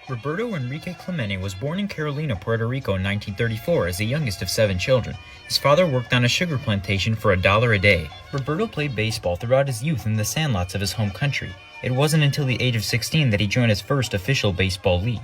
Roberto Enrique Clemente was born in Carolina, Puerto Rico in 1934 as the youngest of 7 children. His father worked on a sugar plantation for $1 a day. Roberto played baseball throughout his youth in the sandlots of his home country. It wasn't until the age of 16 that he joined his first official baseball league.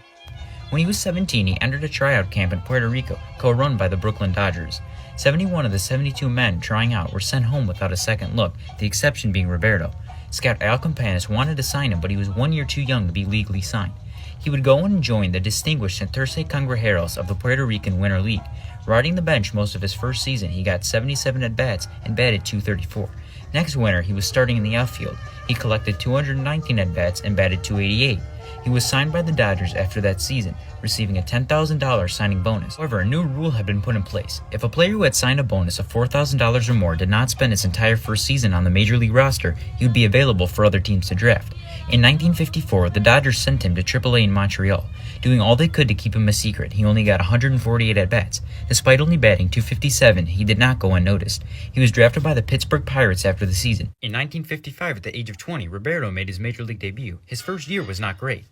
When he was 17, he entered a tryout camp in Puerto Rico, co-run by the Brooklyn Dodgers. 71 of the 72 men trying out were sent home without a second look, the exception being Roberto. Scout Al Campanis wanted to sign him, but he was 1 year too young to be legally signed. He would go and join the distinguished Santurce Cangrejeros of the Puerto Rican Winter League. Riding the bench most of his first season, he got 77 at-bats and batted .234. Next winter, he was starting in the outfield. He collected 219 at-bats and batted .288. He was signed by the Dodgers after that season, receiving a $10,000 signing bonus. However, a new rule had been put in place. If a player who had signed a bonus of $4,000 or more did not spend his entire first season on the Major League roster, he would be available for other teams to draft. In 1954, the Dodgers sent him to AAA in Montreal. Doing all they could to keep him a secret, he only got 148 at-bats. Despite only batting .257, he did not go unnoticed. He was drafted by the Pittsburgh Pirates after the season. In 1955, at the age of 20, Roberto made his Major League debut. His first year was not great.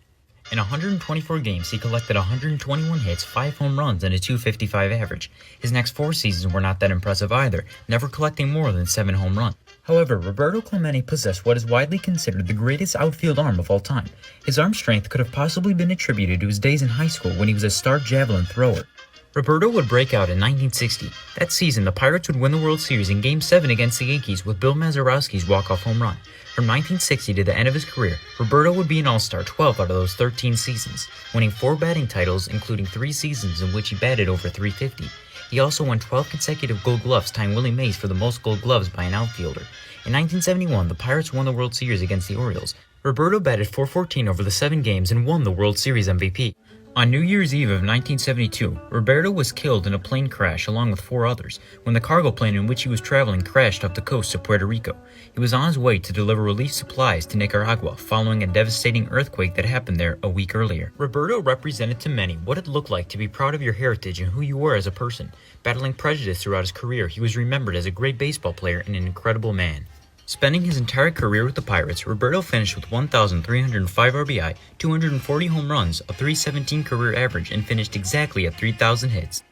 In 124 games, he collected 121 hits, 5 home runs, and a .255 average. His next 4 seasons were not that impressive either, never collecting more than 7 home runs. However, Roberto Clemente possessed what is widely considered the greatest outfield arm of all time. His arm strength could have possibly been attributed to his days in high school when he was a star javelin thrower. Roberto would break out in 1960. That season, the Pirates would win the World Series in Game 7 against the Yankees with Bill Mazeroski's walk-off home run. From 1960 to the end of his career, Roberto would be an All-Star 12 out of those 13 seasons, winning 4 batting titles, including 3 seasons in which he batted over .350. He also won 12 consecutive Gold Gloves, tying Willie Mays for the most Gold Gloves by an outfielder. In 1971, the Pirates won the World Series against the Orioles. Roberto batted .414 over the 7 games and won the World Series MVP. On New Year's Eve of 1972, Roberto was killed in a plane crash along with 4 others when the cargo plane in which he was traveling crashed off the coast of Puerto Rico. He was on his way to deliver relief supplies to Nicaragua following a devastating earthquake that happened there a week earlier. Roberto represented to many what it looked like to be proud of your heritage and who you were as a person. Battling prejudice throughout his career, he was remembered as a great baseball player and an incredible man. Spending his entire career with the Pirates, Roberto finished with 1,305 RBI, 240 home runs, a .317 career average, and finished exactly at 3,000 hits.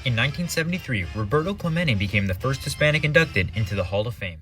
In 1973, Roberto Clemente became the first Hispanic inducted into the Hall of Fame.